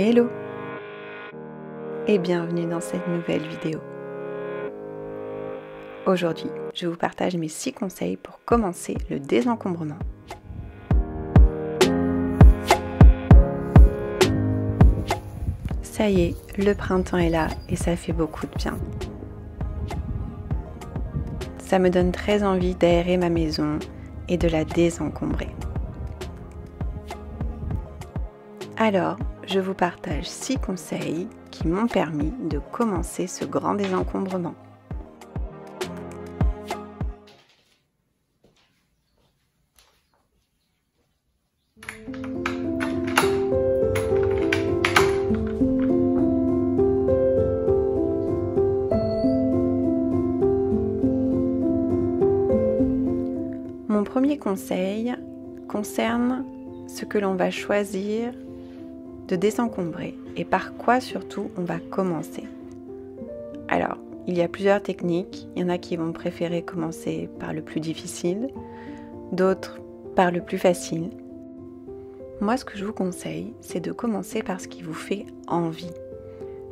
Hello et bienvenue dans cette nouvelle vidéo. Aujourd'hui, je vous partage mes 6 conseils pour commencer le désencombrement. Ça y est, le printemps est là et ça fait beaucoup de bien. Ça me donne très envie d'aérer ma maison et de la désencombrer. Alors, je vous partage 6 conseils qui m'ont permis de commencer ce grand désencombrement. Mon premier conseil concerne ce que l'on va choisir de désencombrer et par quoi surtout on va commencer. Alors, il y a plusieurs techniques. Il y en a qui vont préférer commencer par le plus difficile, d'autres par le plus facile. Moi, ce que je vous conseille, c'est de commencer par ce qui vous fait envie.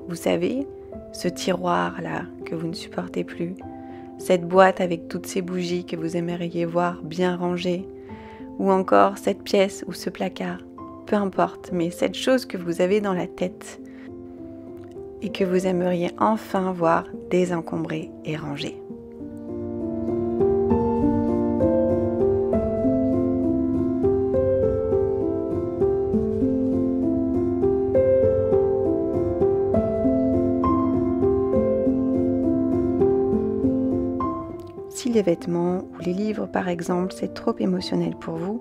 Vous savez, ce tiroir-là que vous ne supportez plus, cette boîte avec toutes ces bougies que vous aimeriez voir bien rangées, ou encore cette pièce ou ce placard. Peu importe, mais cette chose que vous avez dans la tête et que vous aimeriez enfin voir désencombrée et rangée. Si les vêtements ou les livres par exemple, c'est trop émotionnel pour vous,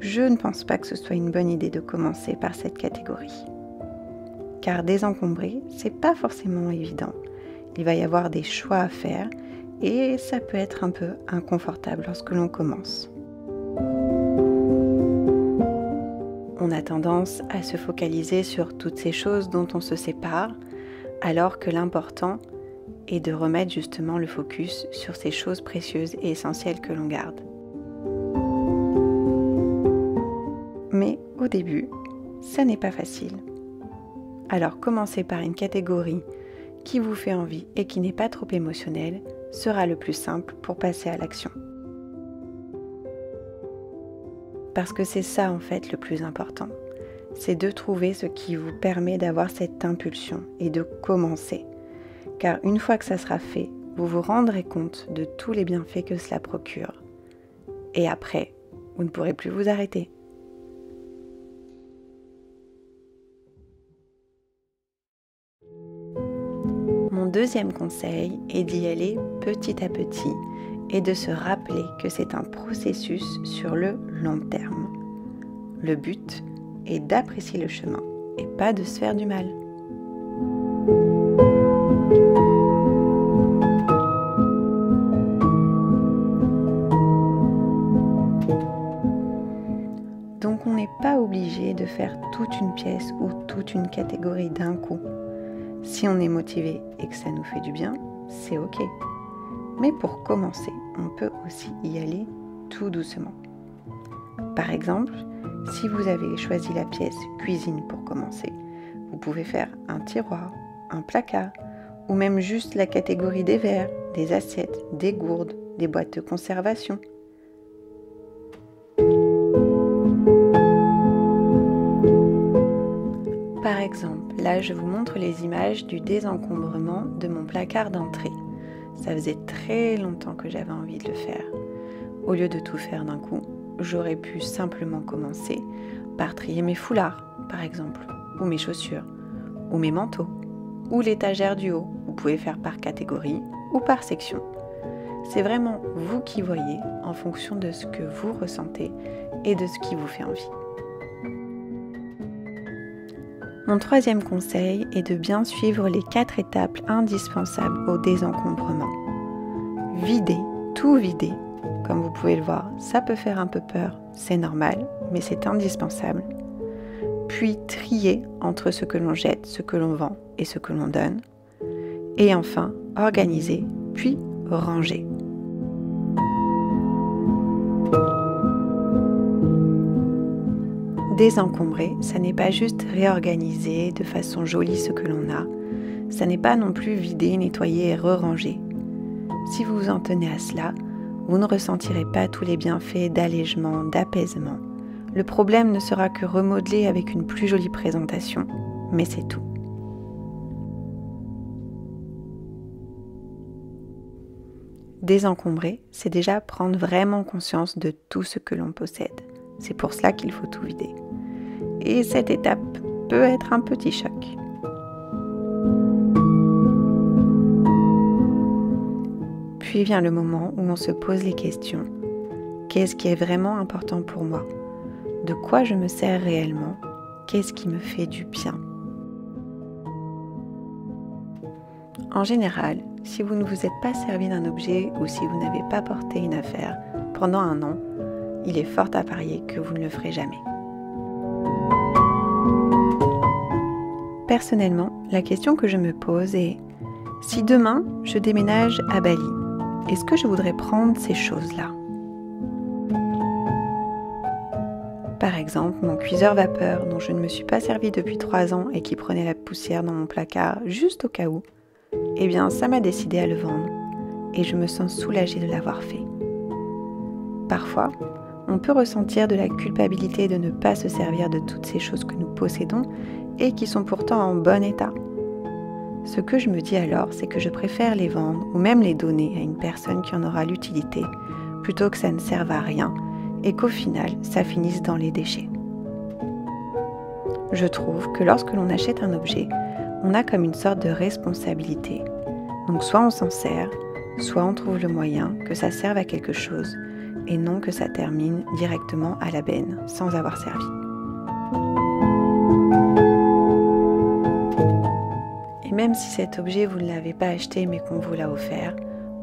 je ne pense pas que ce soit une bonne idée de commencer par cette catégorie. Car désencombrer, c'est pas forcément évident. Il va y avoir des choix à faire et ça peut être un peu inconfortable lorsque l'on commence. On a tendance à se focaliser sur toutes ces choses dont on se sépare, alors que l'important est de remettre justement le focus sur ces choses précieuses et essentielles que l'on garde. Mais au début, ça n'est pas facile. Alors commencer par une catégorie qui vous fait envie et qui n'est pas trop émotionnelle sera le plus simple pour passer à l'action. Parce que c'est ça en fait le plus important. C'est de trouver ce qui vous permet d'avoir cette impulsion et de commencer. Car une fois que ça sera fait, vous vous rendrez compte de tous les bienfaits que cela procure. Et après, vous ne pourrez plus vous arrêter. Mon deuxième conseil est d'y aller petit à petit et de se rappeler que c'est un processus sur le long terme. Le but est d'apprécier le chemin et pas de se faire du mal. Donc on n'est pas obligé de faire toute une pièce ou toute une catégorie d'un coup. Si on est motivé et que ça nous fait du bien, c'est ok. Mais pour commencer, on peut aussi y aller tout doucement. Par exemple, si vous avez choisi la pièce cuisine pour commencer, vous pouvez faire un tiroir, un placard, ou même juste la catégorie des verres, des assiettes, des gourdes, des boîtes de conservation. Par exemple, là je vous montre les images du désencombrement de mon placard d'entrée. Ça faisait très longtemps que j'avais envie de le faire. Au lieu de tout faire d'un coup, j'aurais pu simplement commencer par trier mes foulards, par exemple, ou mes chaussures, ou mes manteaux, ou l'étagère du haut. Vous pouvez faire par catégorie ou par section. C'est vraiment vous qui voyez en fonction de ce que vous ressentez et de ce qui vous fait envie. Mon troisième conseil est de bien suivre les 4 étapes indispensables au désencombrement. Vider, tout vider. Comme vous pouvez le voir, ça peut faire un peu peur, c'est normal, mais c'est indispensable. Puis trier entre ce que l'on jette, ce que l'on vend et ce que l'on donne. Et enfin, organiser, puis ranger. Désencombrer, ça n'est pas juste réorganiser de façon jolie ce que l'on a, ça n'est pas non plus vider, nettoyer et re-ranger. Si vous vous en tenez à cela, vous ne ressentirez pas tous les bienfaits d'allègement, d'apaisement. Le problème ne sera que remodelé avec une plus jolie présentation, mais c'est tout. Désencombrer, c'est déjà prendre vraiment conscience de tout ce que l'on possède. C'est pour cela qu'il faut tout vider. Et cette étape peut être un petit choc. Puis vient le moment où on se pose les questions. Qu'est-ce qui est vraiment important pour moi ? De quoi je me sers réellement ? Qu'est-ce qui me fait du bien ? En général, si vous ne vous êtes pas servi d'un objet ou si vous n'avez pas porté une affaire pendant un an, il est fort à parier que vous ne le ferez jamais. Personnellement, la question que je me pose est « Si demain, je déménage à Bali, est-ce que je voudrais prendre ces choses-là » Par exemple, mon cuiseur vapeur dont je ne me suis pas servi depuis 3 ans et qui prenait la poussière dans mon placard juste au cas où, eh bien ça m'a décidé à le vendre et je me sens soulagée de l'avoir fait. Parfois, on peut ressentir de la culpabilité de ne pas se servir de toutes ces choses que nous possédons et qui sont pourtant en bon état. Ce que je me dis alors, c'est que je préfère les vendre ou même les donner à une personne qui en aura l'utilité plutôt que ça ne serve à rien et qu'au final, ça finisse dans les déchets. Je trouve que lorsque l'on achète un objet, on a comme une sorte de responsabilité. Donc soit on s'en sert, soit on trouve le moyen que ça serve à quelque chose et non que ça termine directement à la benne sans avoir servi. Et même si cet objet vous ne l'avez pas acheté mais qu'on vous l'a offert,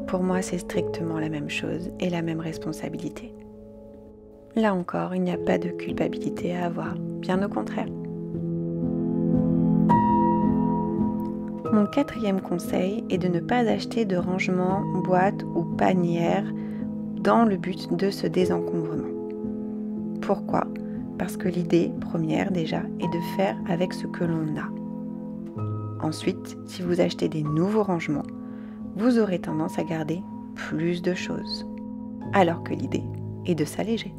pour moi c'est strictement la même chose et la même responsabilité. Là encore, il n'y a pas de culpabilité à avoir, bien au contraire. Mon 4e conseil est de ne pas acheter de rangement, boîte ou panière dans le but de ce désencombrement. Pourquoi ? Parce que l'idée première déjà est de faire avec ce que l'on a. Ensuite, si vous achetez des nouveaux rangements, vous aurez tendance à garder plus de choses, alors que l'idée est de s'alléger.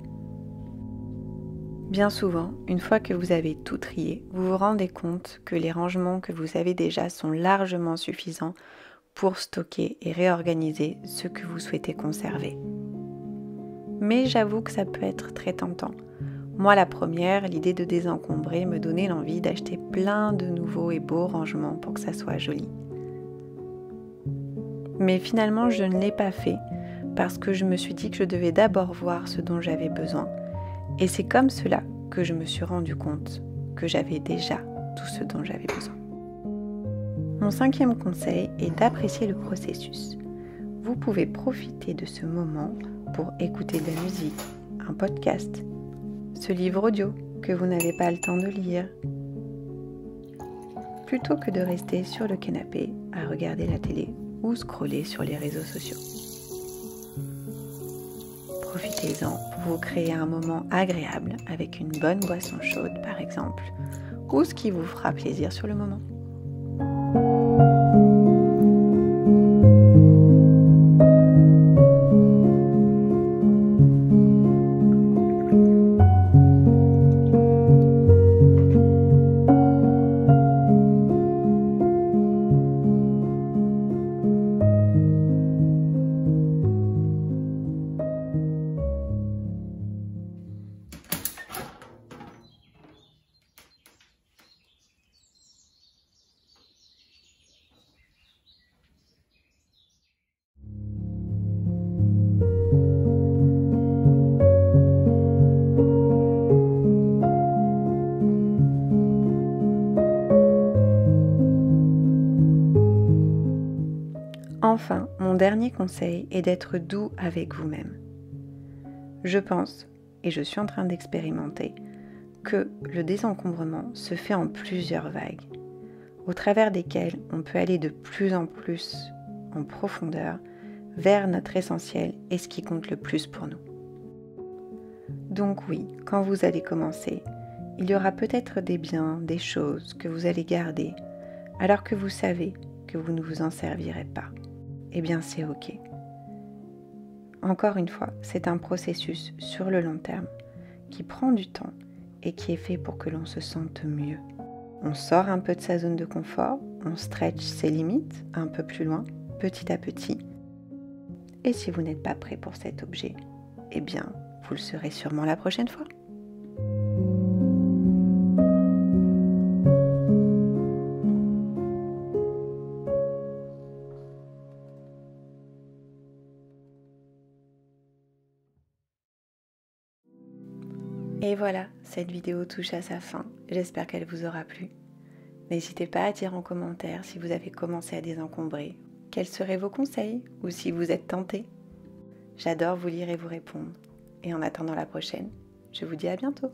Bien souvent, une fois que vous avez tout trié, vous vous rendez compte que les rangements que vous avez déjà sont largement suffisants pour stocker et réorganiser ce que vous souhaitez conserver. Mais j'avoue que ça peut être très tentant. Moi, la première, l'idée de désencombrer me donnait l'envie d'acheter plein de nouveaux et beaux rangements pour que ça soit joli. Mais finalement, je ne l'ai pas fait parce que je me suis dit que je devais d'abord voir ce dont j'avais besoin. Et c'est comme cela que je me suis rendu compte que j'avais déjà tout ce dont j'avais besoin. Mon 5e conseil est d'apprécier le processus. Vous pouvez profiter de ce moment pour écouter de la musique, un podcast, ce livre audio que vous n'avez pas le temps de lire, plutôt que de rester sur le canapé à regarder la télé ou scroller sur les réseaux sociaux. Profitez-en pour vous créer un moment agréable avec une bonne boisson chaude par exemple, ou ce qui vous fera plaisir sur le moment. Enfin, mon dernier conseil est d'être doux avec vous-même. Je pense, et je suis en train d'expérimenter, que le désencombrement se fait en plusieurs vagues, au travers desquelles on peut aller de plus en plus en profondeur vers notre essentiel et ce qui compte le plus pour nous. Donc oui, quand vous allez commencer, Il y aura peut-être des biens, des choses que vous allez garder, alors que vous savez que vous ne vous en servirez pas. Eh bien, c'est ok. Encore une fois, c'est un processus sur le long terme qui prend du temps et qui est fait pour que l'on se sente mieux. On sort un peu de sa zone de confort, on stretch ses limites un peu plus loin, petit à petit. Et si vous n'êtes pas prêt pour cet objet, eh bien, vous le serez sûrement la prochaine fois. Et voilà, cette vidéo touche à sa fin. J'espère qu'elle vous aura plu. N'hésitez pas à dire en commentaire si vous avez commencé à désencombrer. Quels seraient vos conseils ou si vous êtes tenté. J'adore vous lire et vous répondre. Et en attendant la prochaine, je vous dis à bientôt.